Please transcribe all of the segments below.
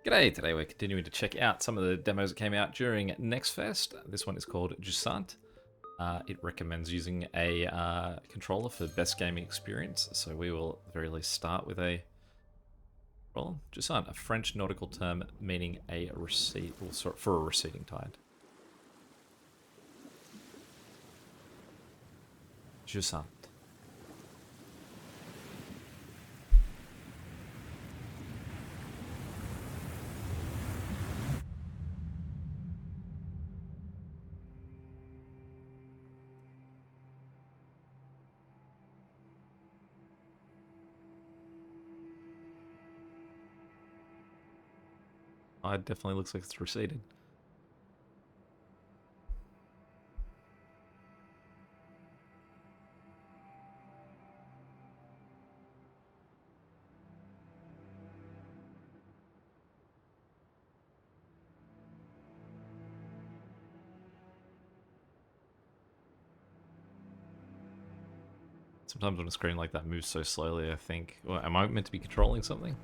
G'day, today we're continuing to check out some of the demos that came out during Next Fest. This one is called Jusant. It recommends using a controller for best gaming experience, so we will at the very least start with a controller. Jusant, a French nautical term meaning a recede, well, sorry, for a receding tide. Jusant. It definitely looks like it's receded. Sometimes when a screen like that moves so slowly, I think, well, am I meant to be controlling something?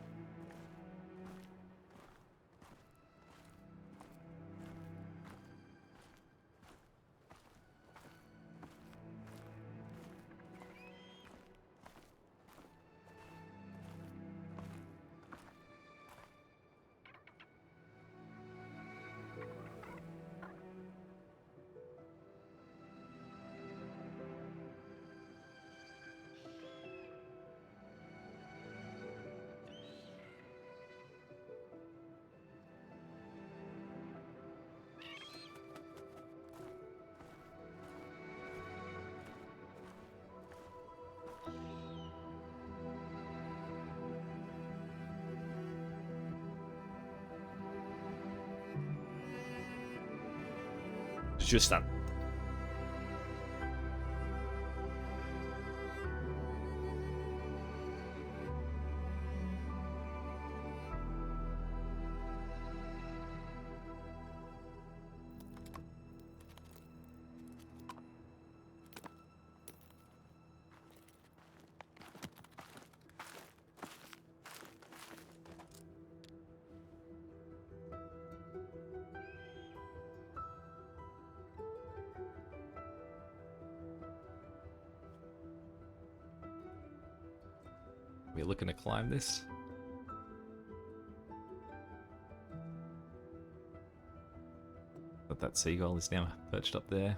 Jusant. We're looking to climb this. But that seagull is now perched up there.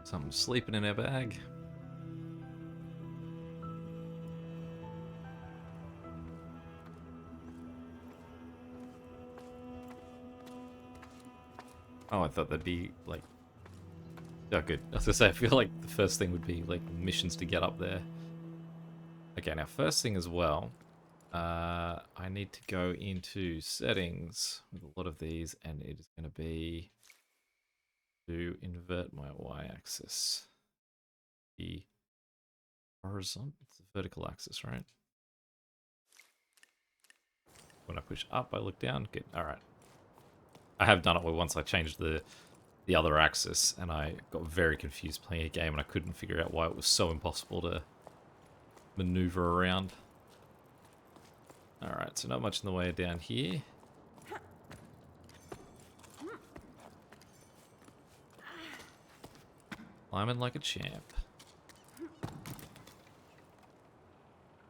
Someone's sleeping in her bag. Oh, I thought that'd be like... Oh, good. I was gonna say, I feel like the first thing would be like missions to get up there. Okay, now first thing as well, I need to go into settings with a lot of these, and it is going to be to invert my y-axis. The horizontal, it's the vertical axis, right? When I push up, I look down. Good. All right. I have done it where once I changed the other axis, and I got very confused playing a game, and I couldn't figure out why it was so impossible to maneuver around. Alright, so not much in the way down here. Climbing like a champ.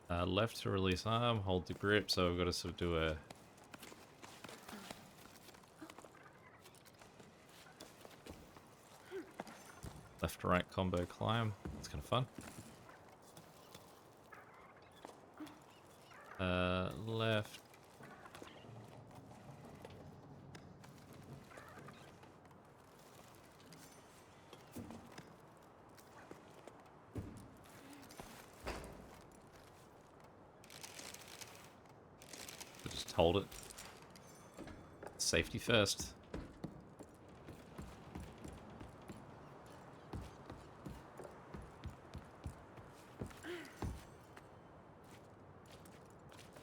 Left to release arm, hold to grip, so we've got to sort of do a... left to right combo climb. It's kind of fun. Left. Just hold it. Safety first.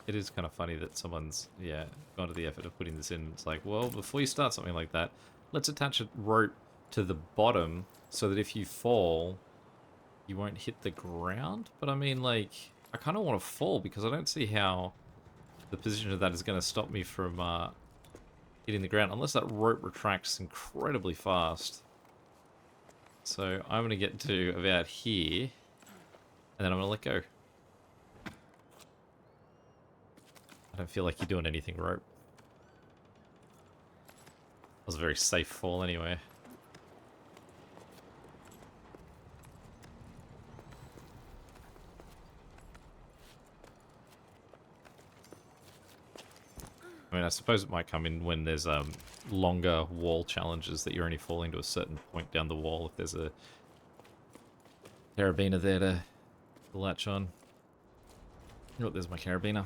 It is kind of funny that someone's, yeah, gone to the effort of putting this in. It's like, well, before you start something like that, let's attach a rope to the bottom so that if you fall, you won't hit the ground. But I mean, like, I kind of want to fall because I don't see how the position of that is going to stop me from hitting the ground unless that rope retracts incredibly fast. So I'm going to get to about here, and then I'm going to let go. I don't feel like you're doing anything, rope. That was a very safe fall anyway. I mean, I suppose it might come in when there's longer wall challenges that you're only falling to a certain point down the wall if there's a carabiner there to latch on. Oh, there's my carabiner.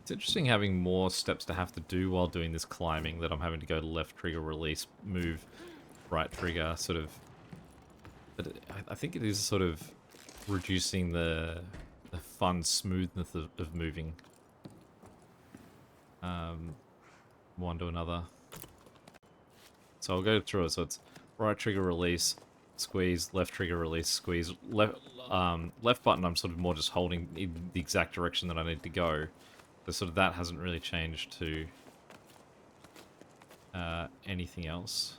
It's interesting having more steps to have to do while doing this climbing, that I'm having to go to left trigger, release, move, right trigger, sort of. But I think it is sort of reducing the fun smoothness of moving one to another. So I'll go through it. So it's right trigger, release, squeeze, left trigger, release, squeeze, left button. I'm sort of more just holding in the exact direction that I need to go. So sort of that hasn't really changed to anything else.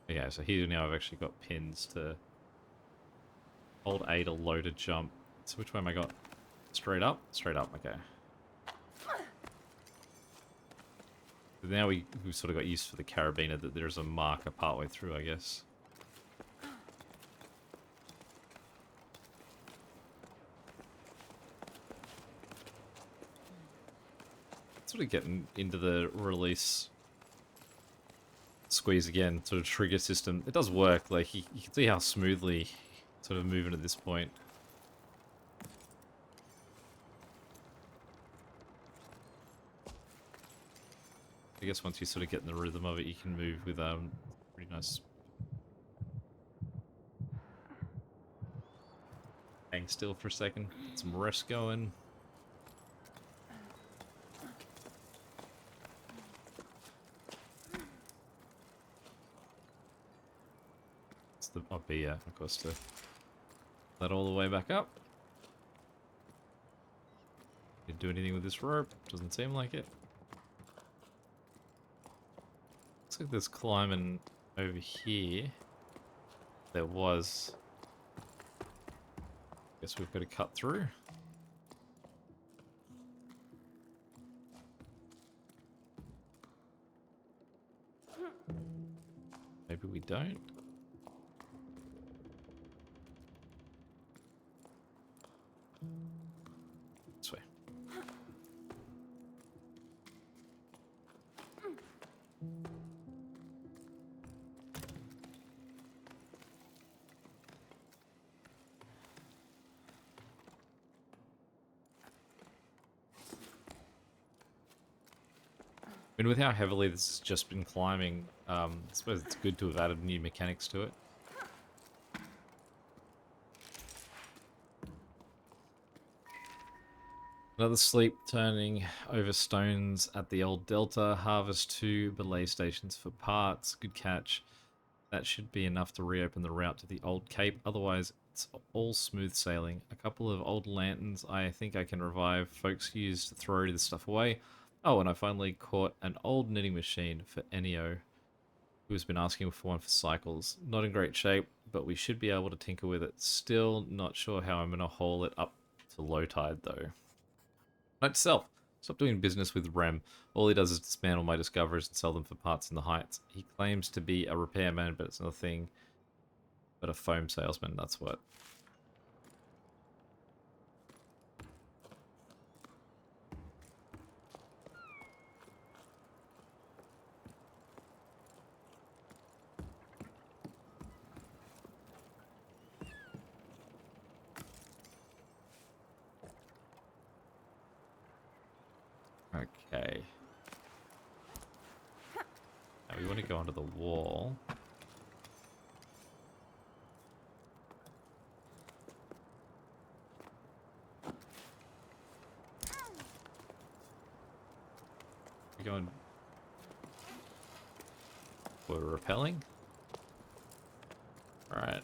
Okay, so here now I've actually got pins to hold A to low to jump. So which way am I got? Straight up? Straight up, okay. But now we've sort of got used for the carabiner that there's a marker partway through, I guess. Sort of getting into the release squeeze again, sort of trigger system. It does work, like you can see how smoothly sort of moving at this point. I guess once you sort of get in the rhythm of it, you can move with pretty nice. Hang still for a second, get some rest going. It's the of course, to let all the way back up. Didn't do anything with this rope, doesn't seem like it. Looks like there's climbing over here. There was. Guess we've got to cut through. Maybe we don't. This way. I mean, with how heavily this has just been climbing, I suppose it's good to have added new mechanics to it. Another sleep, turning over stones at the old delta, harvest 2 belay stations for parts, good catch. That should be enough to reopen the route to the old cape, otherwise it's all smooth sailing. A couple of old lanterns I think I can revive, folks used to throw this stuff away. Oh, and I finally caught an old knitting machine for Ennio, who has been asking for one for cycles. Not in great shape, but we should be able to tinker with it. Still not sure how I'm going to haul it up to low tide, though. Note to self, stop doing business with Rem. All he does is dismantle my discoveries and sell them for parts in the Heights. He claims to be a repairman, but it's nothing but a foam salesman, that's what. Okay. we want to go onto the wall. We're going... We're repelling? Alright.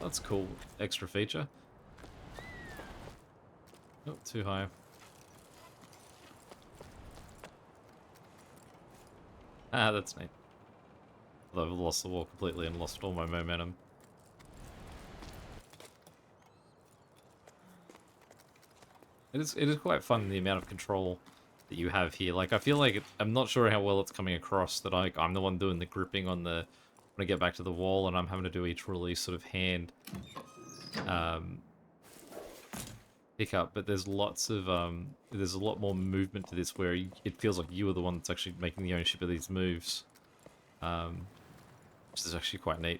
That's cool. Extra feature. Oh, too high. Ah, that's neat. Although I've lost the wall completely and lost all my momentum. It is quite fun, the amount of control that you have here. Like, I feel like I'm not sure how well it's coming across that I'm the one doing the gripping on the when I get back to the wall, and I'm having to do each release sort of hand pickup. But there's lots of there's a lot more movement to this where it feels like you are the one that's actually making the ownership of these moves, which is actually quite neat.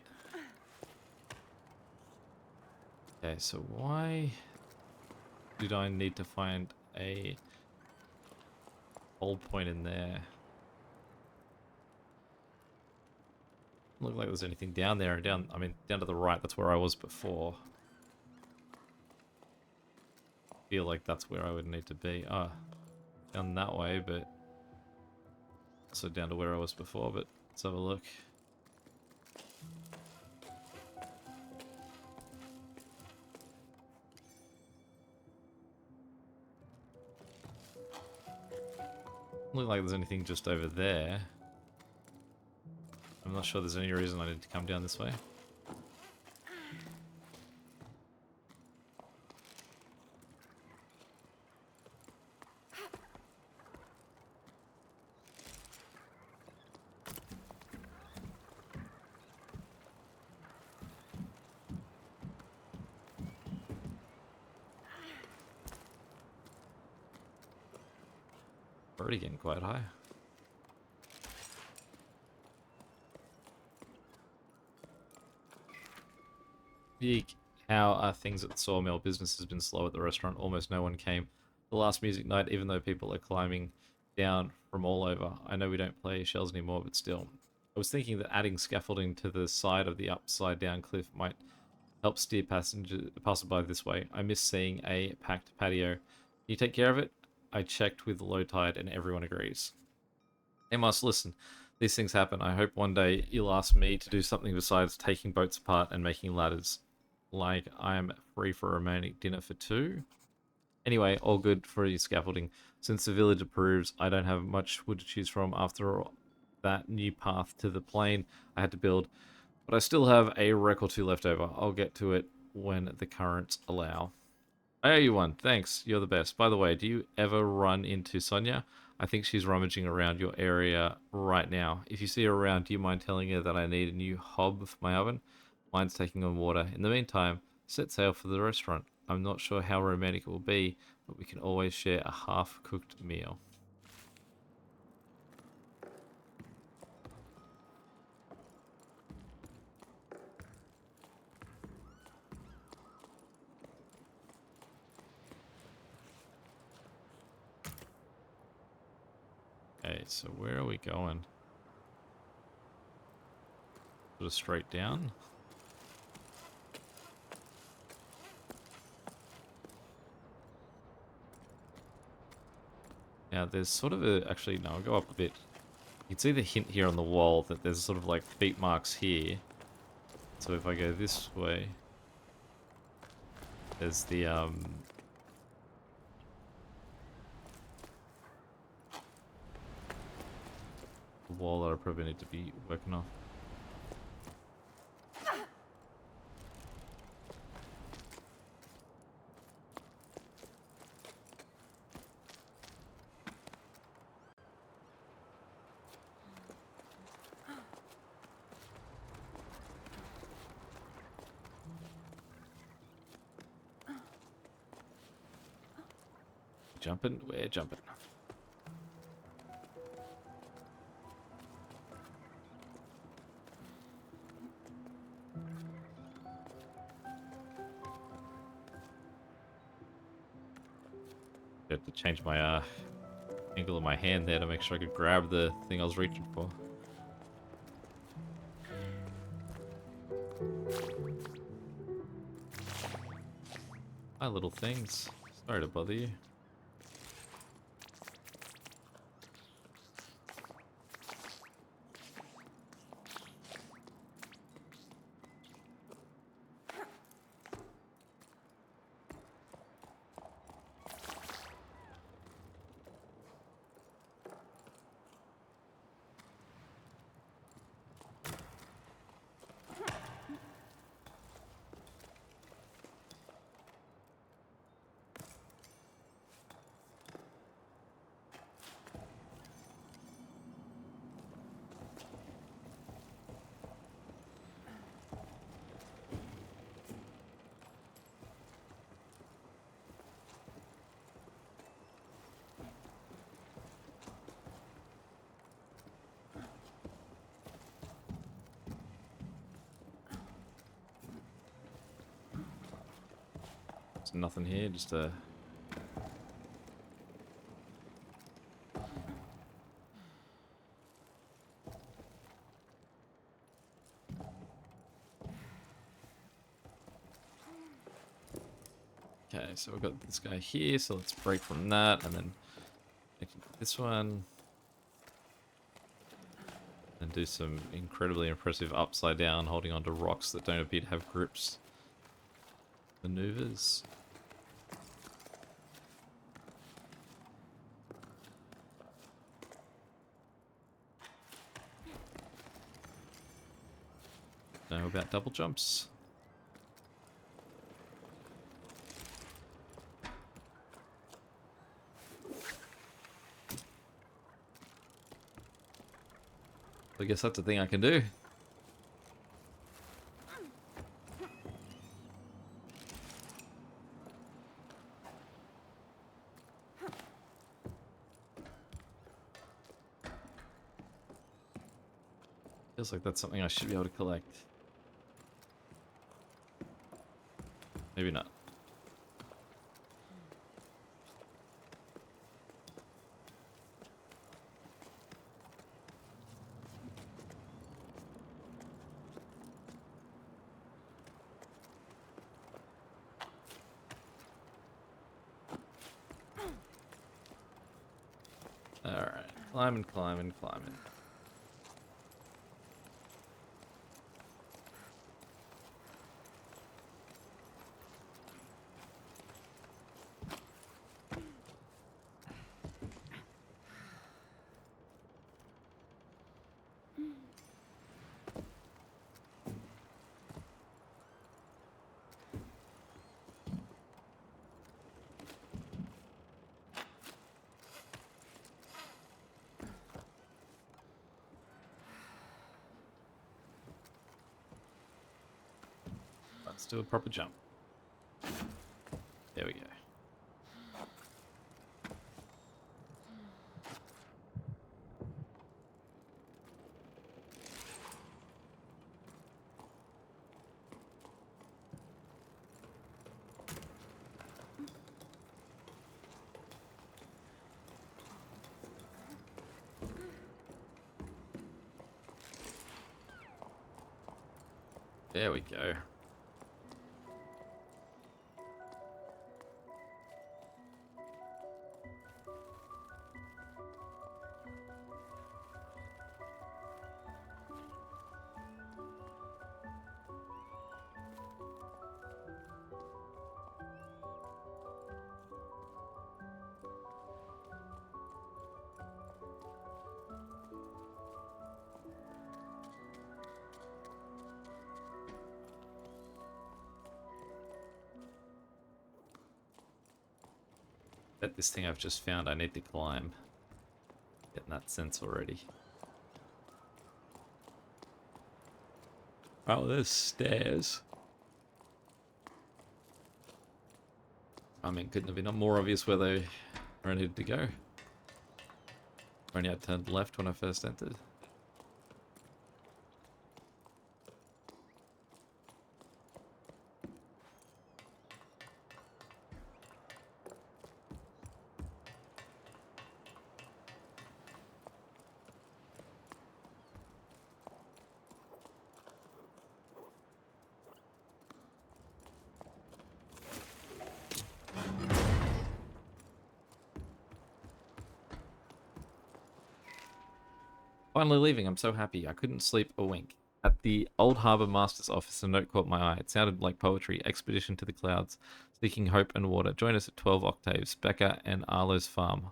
Okay, so why did I need to find a hold point in there? Doesn't look like there's anything down there. I mean, down to the right, that's where I was before. Feel like that's where I would need to be. Ah, down that way, but also down to where I was before, but let's have a look. Look like there's anything just over there. I'm not sure there's any reason I need to come down this way. Already getting quite high. Eek. How are things at Sawmill? Business has been slow at the restaurant. Almost no one came. The last music night, even though people are climbing down from all over. I know we don't play shells anymore, but still. I was thinking that adding scaffolding to the side of the upside down cliff might help steer passerby this way. I miss seeing a packed patio. Can you take care of it? I checked with low tide and everyone agrees. Amos, listen. These things happen. I hope one day you'll ask me to do something besides taking boats apart and making ladders. Like I am free for a romantic dinner for two. Anyway, all good for your scaffolding. Since the village approves, I don't have much wood to choose from after all that new path to the plain I had to build. But I still have a wreck or two left over. I'll get to it when the currents allow. I owe you one. Thanks. You're the best. By the way, do you ever run into Sonia? I think she's rummaging around your area right now. If you see her around, do you mind telling her that I need a new hob for my oven? Mine's taking on water. In the meantime, set sail for the restaurant. I'm not sure how romantic it will be, but we can always share a half-cooked meal. Okay, so where are we going? Sort of straight down? Now there's sort of a... Actually, no, I'll go up a bit. You can see the hint here on the wall that there's sort of like feet marks here. So if I go this way, there's the wall that I probably need to be working on. Jumping? We're jumping. Got to change my angle of my hand there to make sure I could grab the thing I was reaching for. Hi, little things. Sorry to bother you. There's nothing here, just a... Okay, so we've got this guy here, so let's break from that, and then this one. And do some incredibly impressive upside down, holding onto rocks that don't appear to have grips maneuvers. Know about double jumps. I guess that's a thing I can do. Feels like that's something I should be able to collect. Maybe not. Alright, climbing, climbing, climbing. Let's do a proper jump. There we go. There we go. Bet this thing I've just found I need to climb. Getting that sense already. Oh, there's stairs. I mean, couldn't have been more obvious where they needed to go. Only I turned left when I first entered. Finally leaving, I'm so happy. I couldn't sleep a wink. At the old harbour master's office, a note caught my eye. It sounded like poetry. Expedition to the clouds, seeking hope and water. Join us at 12 octaves. Becca and Arlo's farm.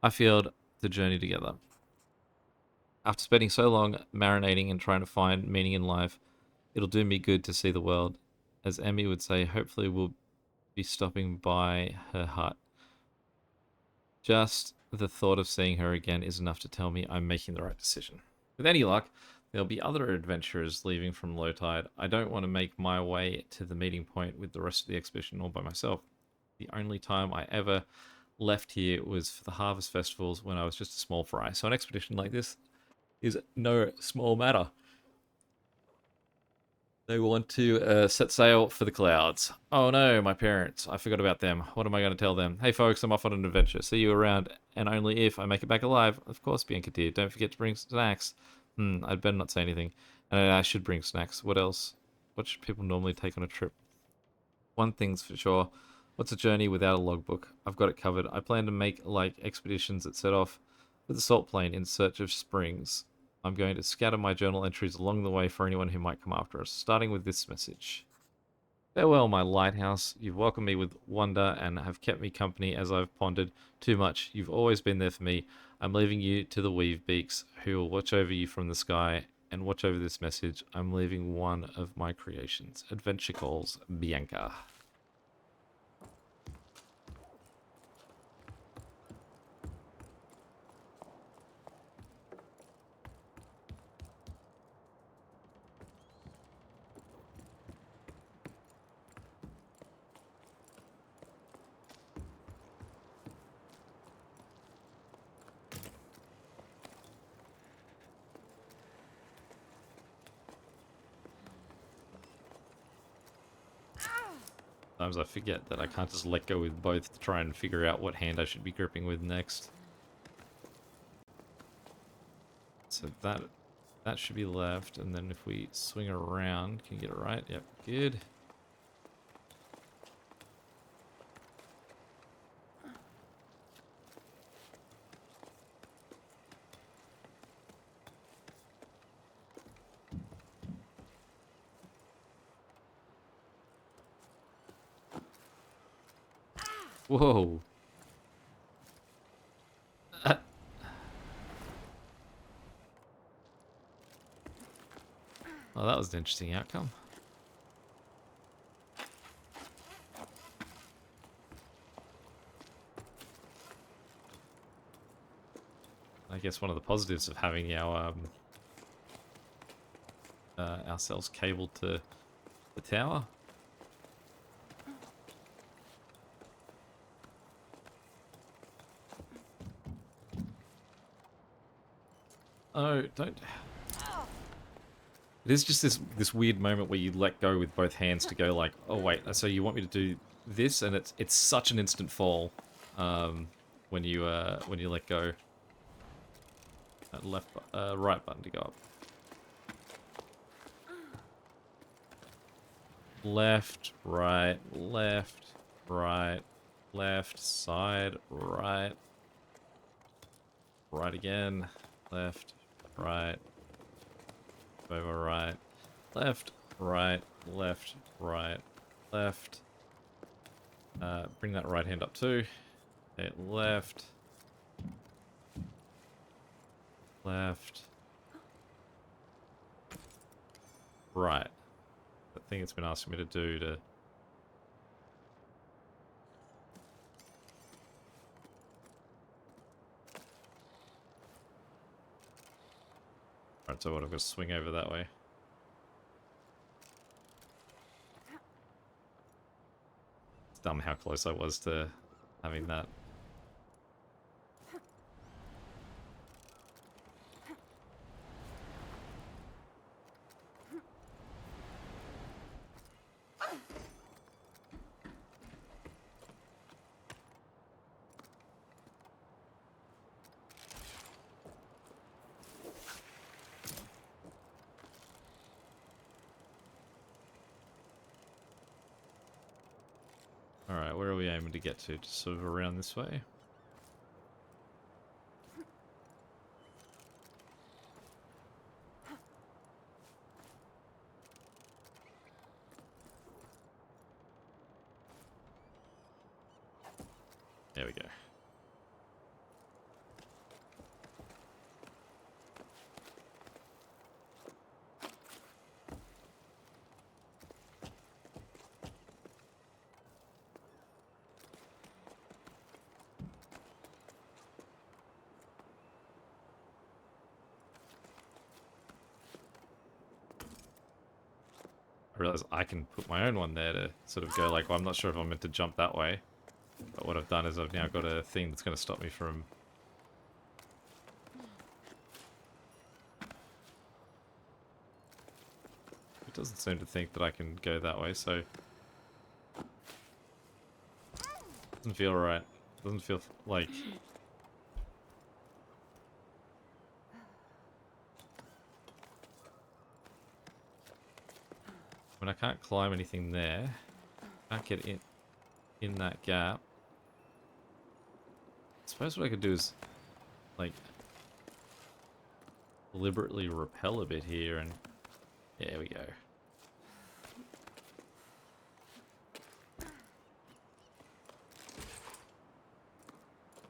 I feared the journey together. After spending so long marinating and trying to find meaning in life, it'll do me good to see the world. As Emmy would say, hopefully we'll be stopping by her hut. Just the thought of seeing her again is enough to tell me I'm making the right decision. With any luck, there'll be other adventurers leaving from low tide. I don't want to make my way to the meeting point with the rest of the expedition all by myself. The only time I ever left here was for the harvest festivals when I was just a small fry. So an expedition like this is no small matter. They want to set sail for the clouds. Oh no, my parents. I forgot about them. What am I going to tell them? Hey folks, I'm off on an adventure. See you around, and only if I make it back alive. Of course, Bianca dear. Don't forget to bring snacks. I'd better not say anything. And I should bring snacks. What else? What should people normally take on a trip? One thing's for sure. What's a journey without a logbook? I've got it covered. I plan to make like expeditions that set off with a salt plane in search of springs. I'm going to scatter my journal entries along the way for anyone who might come after us, starting with this message. Farewell, my lighthouse. You've welcomed me with wonder and have kept me company as I've pondered too much. You've always been there for me. I'm leaving you to the weave beaks, who will watch over you from the sky and watch over this message. I'm leaving one of my creations. Adventure calls, Bianca. Sometimes I forget that I can't just let go with both to try and figure out what hand I should be gripping with next. So that should be left, and then if we swing around, can you get it right? Yep, good. Whoa. Well, that was an interesting outcome. I guess one of the positives of having ourselves cabled to the tower. Oh, don't. It is just this weird moment where you let go with both hands to go like, oh wait, so you want me to do this, and it's such an instant fall when you let go. That right button to go up. Left, right, side, right, right again, left, right. Over right, left, right, left, right, left. Bring that right hand up too. Okay, left, left, right. The thing it's been asking me to do to. Alright, so what, I've got to swing over that way. It's dumb how close I was to having that. Alright, where are we aiming to get to? Just sort of around this way? There we go. I realize I can put my own one there to sort of go like, well, I'm not sure if I'm meant to jump that way. But what I've done is I've now got a thing that's going to stop me from... It doesn't seem to think that I can go that way, so... Doesn't feel right. Doesn't feel like... I mean, I can't climb anything there. Can't get in that gap. I suppose what I could do is, like, deliberately repel a bit here, and there we go.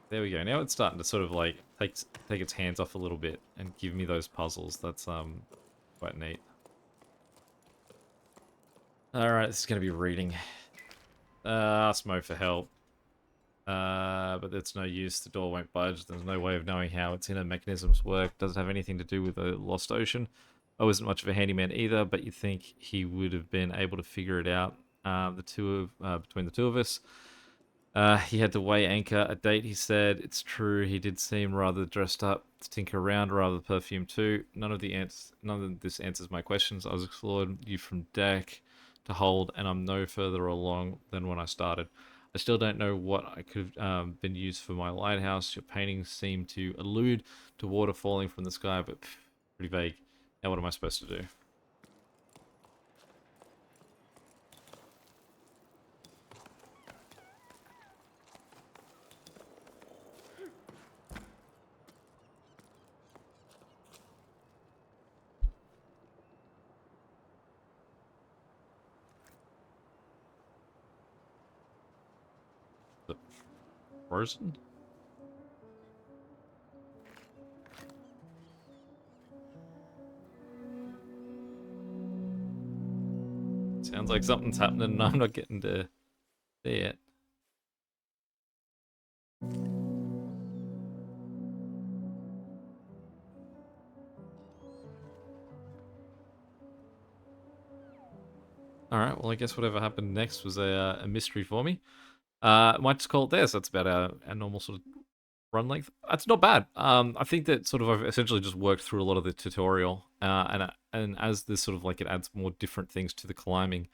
There we go. Now it's starting to sort of like take its hands off a little bit and give me those puzzles. That's quite neat. All right, this is gonna be reading. Ask Mo for help. But that's no use. The door won't budge. There's no way of knowing how its inner mechanisms work. Does it have anything to do with the lost ocean? I wasn't much of a handyman either, but you'd think he would have been able to figure it out. Between the two of us. He had to weigh anchor a date, he said. It's true, he did seem rather dressed up to tinker around, rather perfumed too. None of this answers my questions. I was explored you from deck to hold, and I'm no further along than when I started. I still don't know what I could have been used for my lighthouse. Your paintings seem to allude to water falling from the sky, but pretty vague. Now what am I supposed to do? Frozen? Sounds like something's happening and I'm not getting to see it. Alright, well I guess whatever happened next was a mystery for me. Might just call it there, so that's about our normal sort of run length. It's not bad. I think that sort of I've essentially just worked through a lot of the tutorial, and as this sort of like it adds more different things to the climbing,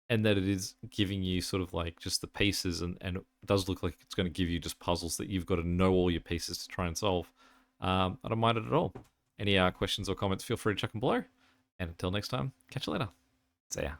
and that it is giving you sort of like just the pieces, and it does look like it's going to give you just puzzles that you've got to know all your pieces to try and solve. I don't mind it at all. Any questions or comments, feel free to chuck them below. And until next time, catch you later. See ya.